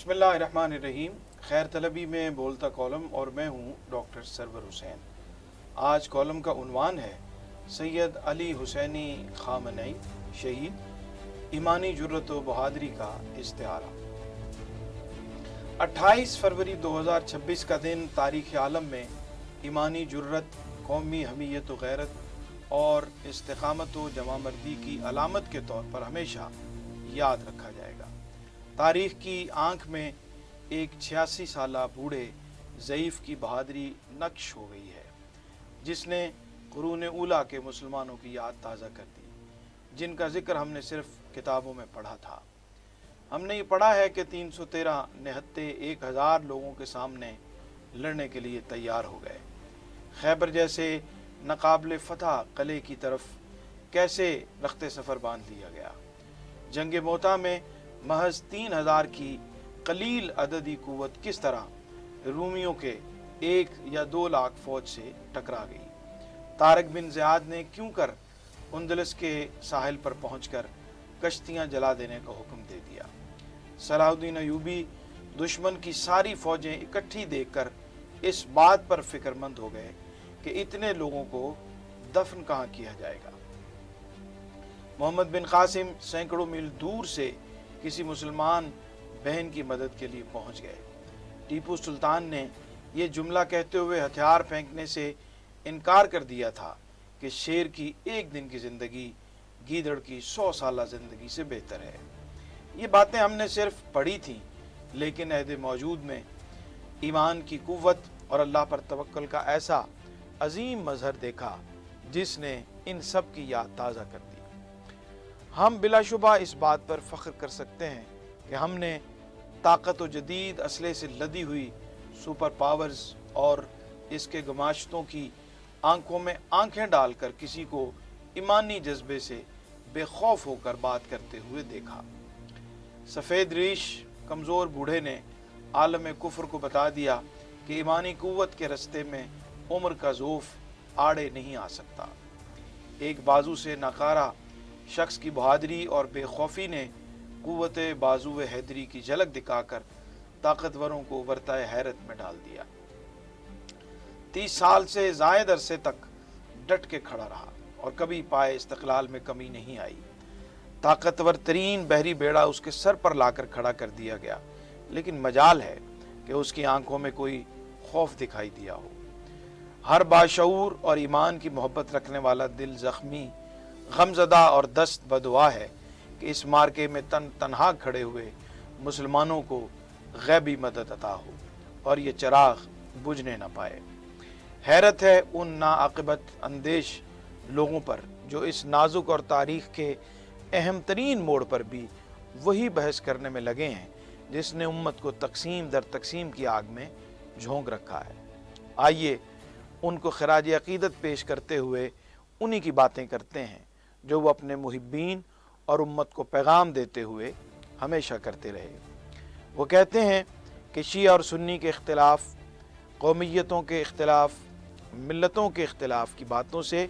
बिस्मिल्लाहिर्रहमानिर्रहीम। खैर तलबी में बोलता कॉलम और मैं हूँ डॉक्टर सरवर हुसैन। आज कॉलम का उन्वान है सैयद अली हुसैनी खामनई शहीद, ईमानी जुर्रत व बहादुरी का इस्तिआरा। 28 फरवरी 2026 का दिन तारीख़ आलम में ईमानी जुर्रत, कौमी हमीयत व गैरत और इस्तिकामत व जमामर्दी की अलामत के तौर पर हमेशा याद रखा जाएगा। तारीख़ की आंख में एक 86 साला बूढ़े ज़ईफ़ की बहादुरी नक्श हो गई है, जिसने कुरून ऊला के मुसलमानों की याद ताज़ा कर दी, जिनका ज़िक्र हमने सिर्फ़ किताबों में पढ़ा था। हमने ये पढ़ा है कि 313 निहत्ते 1000 लोगों के सामने लड़ने के लिए तैयार हो गए। खैबर जैसे नाकाबिल फ़तह किले की तरफ कैसे रख्ते सफ़र बांध लिया गया। जंग मोता में महज 3000 की कलील अददी कुव्वत किस तरह रूमियों के 1 या 2 लाख फौज से टकरा गई। तारिक बिन ज़ियाद ने क्यों कर उंदलस के साहिल पर पहुंचकर कश्तियां जला देने का हुक्म दे दिया। सलाहुद्दीन अयूबी दुश्मन की सारी फौजें इकट्ठी देखकर इस बात पर फिक्रमंद हो गए कि इतने लोगों को दफन कहाँ किया जाएगा। मोहम्मद बिन कासिम सैकड़ों मील दूर से किसी मुसलमान बहन की मदद के लिए पहुंच गए। टीपू सुल्तान ने यह जुमला कहते हुए हथियार फेंकने से इनकार कर दिया था कि शेर की एक दिन की ज़िंदगी गीदड़ की 100 साला ज़िंदगी से बेहतर है। ये बातें हमने सिर्फ पढ़ी थीं, लेकिन अहद मौजूद में ईमान की कुव्वत और अल्लाह पर तवक्कुल का ऐसा अजीम मज़हर देखा जिसने इन सब की याद ताज़ा कर दी। हम बिलाशुबा इस बात पर फ़ख्र कर सकते हैं कि हमने ताकत व जदीद असले से लदी हुई सुपर पावर्स और इसके गमाशतों की आंखों में आंखें डालकर किसी को ईमानी जज्बे से बेखौफ होकर बात करते हुए देखा। सफ़ेद रीश कमज़ोर बूढ़े ने आलम कुफ्र को बता दिया कि ईमानी कुव्वत के रस्ते में उम्र का ज़ोफ़ आड़े नहीं आ सकता। एक बाजू से नकारा शख्स की बहादुरी और बेखौफी ने कुव्वत बाजू हैदरी की झलक दिखाकर ताकतवरों को वर्ताए हैरत में डाल दिया। 30 साल से ज़ायद अरसे तक डट के खड़ा रहा और कभी पाए इस्तक़लाल में कमी नहीं आई। ताकतवर तरीन बहरी बेड़ा उसके सर पर लाकर खड़ा कर दिया गया, लेकिन मजाल है कि उसकी आंखों में कोई खौफ दिखाई दिया हो। हर बाशऊर और ईमान की मोहब्बत रखने वाला दिल ज़ख्मी, गमज़दा और दस्त बदुआ है कि इस मार्के में तन्हा खड़े हुए मुसलमानों को गैबी मदद अता हो और ये चिराग बुझने न पाए। हैरत है उन नाआक़िबत अंदेश लोगों पर जो इस नाजुक और तारीख़ के अहम तरीन मोड़ पर भी वही बहस करने में लगे हैं जिसने उम्मत को तकसीम दर तकसीम की आग में झोंक रखा है। आइए उनको खराज अक़ीदत पेश करते हुए उन्हीं की बातें करते हैं जो वो अपने मुहिब्बीन और उम्मत को पैगाम देते हुए हमेशा करते रहे। वो कहते हैं कि शिया और सुन्नी के इख्तिलाफ, कौमियतों के इख्तिलाफ, मिल्लतों के इख्तिलाफ की बातों से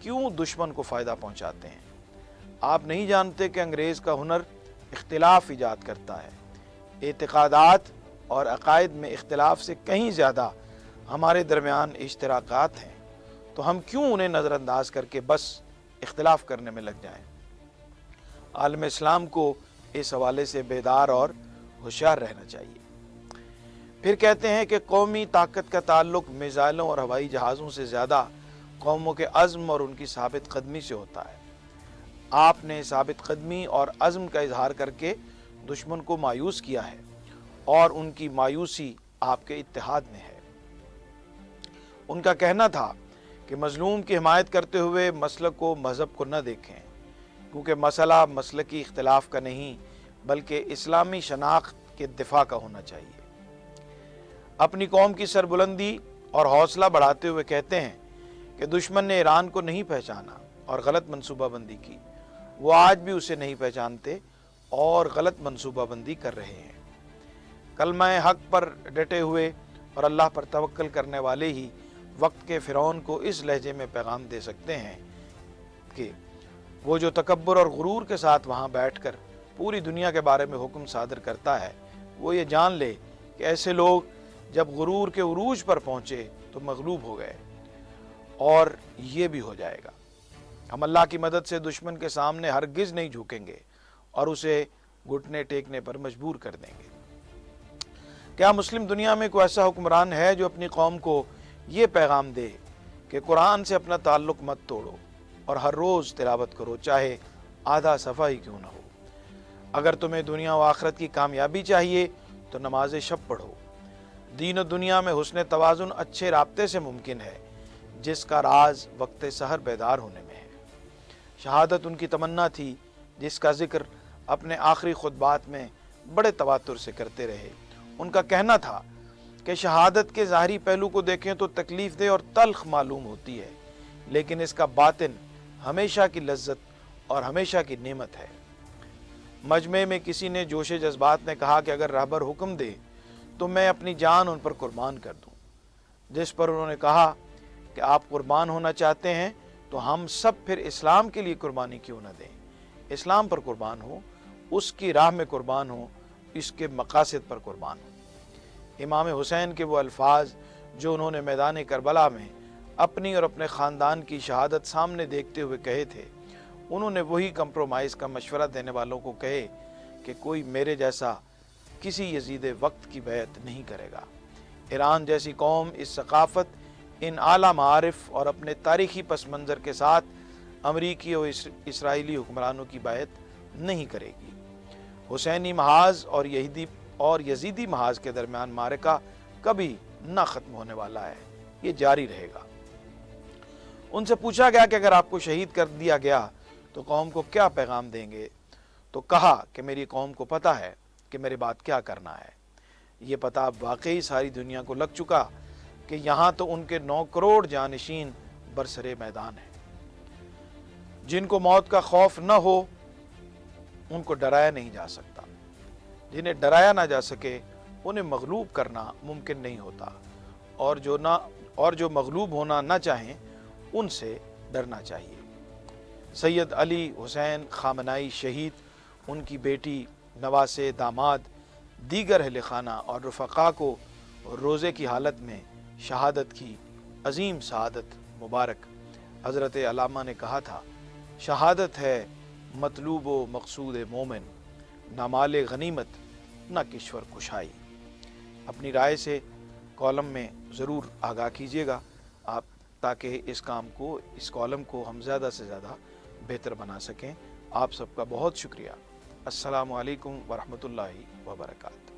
क्यों दुश्मन को फ़ायदा पहुंचाते हैं। आप नहीं जानते कि अंग्रेज़ का हुनर इख्तिलाफ ईजाद करता है। एतिक़ादात और अक़ायद में इख्तिलाफ से कहीं ज़्यादा हमारे दरमियान इश्तराकात हैं, तो हम क्यों उन्हें नज़रअंदाज करके बस इख्तिलाफ करने में लग जाएं। आलम इस्लाम को इस हवाले से बेदार और होशियार रहना चाहिए। फिर कहते हैं कि कौमी ताकत का ताल्लुक मिज़ाइलों और हवाई जहाज़ों से ज़्यादा कौमों के अज़्म और उनकी साबित कदमी से होता है। आपने साबित कदमी और अज़्म का इजहार करके दुश्मन को मायूस किया है और उनकी मायूसी आपके इत्तेहाद में है। उनका कहना था कि मज़लूम की हिमायत करते हुए मसलक को मज़हब को न देखें, क्योंकि मसला मसलकी इख्तिलाफ का नहीं बल्कि इस्लामी शनाख्त के दिफा का होना चाहिए। अपनी कौम की सरबुलंदी और हौसला बढ़ाते हुए कहते हैं कि दुश्मन ने ईरान को नहीं पहचाना और गलत मनसूबाबंदी की। वो आज भी उसे नहीं पहचानते और गलत मनसूबाबंदी कर रहे हैं। कलमा हक पर डटे हुए और अल्लाह पर तवक्कल करने वाले ही वक्त के फ़िरौन को इस लहजे में पैगाम दे सकते हैं कि वो जो तकब्बुर और गुरूर के साथ वहाँ बैठकर पूरी दुनिया के बारे में हुक्म सादर करता है, وہ یہ جان لے کہ ایسے لوگ جب غرور کے عروج پر پہنچے تو مغلوب ہو گئے، اور یہ بھی ہو جائے گا۔ ہم اللہ کی مدد سے دشمن کے سامنے ہرگز نہیں جھکیں گے اور اسے گھٹنے ٹیکنے پر مجبور کر دیں گے۔ کیا مسلم دنیا میں کوئی ایسا حکمران ہے جو اپنی قوم کو یہ پیغام دے کہ قرآن سے اپنا تعلق مت توڑو اور ہر روز تلاوت کرو، چاہے آدھا صفحہ ہی کیوں نہ ہو؟ اگر تمہیں دنیا و آخرت کی کامیابی چاہیے تو نماز شب پڑھو۔ دین و دنیا میں حسن توازن اچھے رابطے سے ممکن ہے، جس کا راز وقت سحر بیدار ہونے میں ہے۔ شہادت ان کی تمنا تھی، جس کا ذکر اپنے آخری خطبات میں بڑے تواتر سے کرتے رہے۔ ان کا کہنا تھا کہ شہادت کے ظاہری پہلو کو دیکھیں تو تکلیف دہ اور تلخ معلوم ہوتی ہے، لیکن اس کا باطن ہمیشہ کی لذت اور ہمیشہ کی نعمت ہے۔ مجمع میں کسی نے جوش جذبات نے کہا کہ اگر رہبر حکم دے تو میں اپنی جان ان پر قربان کر دوں، جس پر انہوں نے کہا کہ آپ قربان ہونا چاہتے ہیں تو ہم سب پھر اسلام کے لیے قربانی کیوں نہ دیں؟ اسلام پر قربان ہو، اس کی راہ میں قربان ہو، اس کے مقاصد پر قربان ہو۔ امام حسین کے وہ الفاظ جو انہوں نے میدان کربلا میں اپنی اور اپنے خاندان کی شہادت سامنے دیکھتے ہوئے کہے تھے، انہوں نے وہی کمپرومائز کا مشورہ دینے والوں کو کہے کہ کوئی میرے جیسا کسی یزید وقت کی بیعت نہیں کرے گا۔ ایران جیسی قوم اس ثقافت، ان اعلیٰ معارف اور اپنے تاریخی پس منظر کے ساتھ امریکی اور اسرائیلی حکمرانوں کی بیعت نہیں کرے گی۔ حسینی محاذ اور یزیدی محاذ کے درمیان معرکہ کبھی نہ ختم ہونے والا ہے، یہ جاری رہے گا۔ ان سے پوچھا گیا کہ اگر آپ کو شہید کر دیا گیا تو قوم کو کیا پیغام دیں گے؟ تو کہا کہ میری قوم کو پتہ ہے کہ میرے بعد کیا کرنا ہے۔ یہ پتہ اب واقعی ساری دنیا کو لگ چکا کہ یہاں تو ان کے 9 کروڑ جانشین برسرے میدان ہیں۔ جن کو موت کا خوف نہ ہو ان کو ڈرایا نہیں جا سکتا، جنہیں ڈرایا نہ جا سکے انہیں مغلوب کرنا ممکن نہیں ہوتا، اور جو مغلوب ہونا نہ چاہیں ان سے ڈرنا چاہیے۔ سید علی حسین خامنائی شہید، ان کی بیٹی، نواسے، داماد، دیگر اہل خانہ اور رفقا کو روزے کی حالت میں شہادت کی عظیم سعادت مبارک۔ حضرت علامہ نے کہا تھا، شہادت ہے مطلوب و مقصود مومن، نہ مال غنیمت نہ کشور کشائی۔ اپنی رائے سے کالم میں ضرور آگاہ کیجیے گا آپ، تاکہ اس کالم کو ہم زیادہ سے زیادہ بہتر بنا سکیں۔ آپ سب کا بہت شکریہ۔ السلام علیکم ورحمۃ اللہ وبرکاتہ۔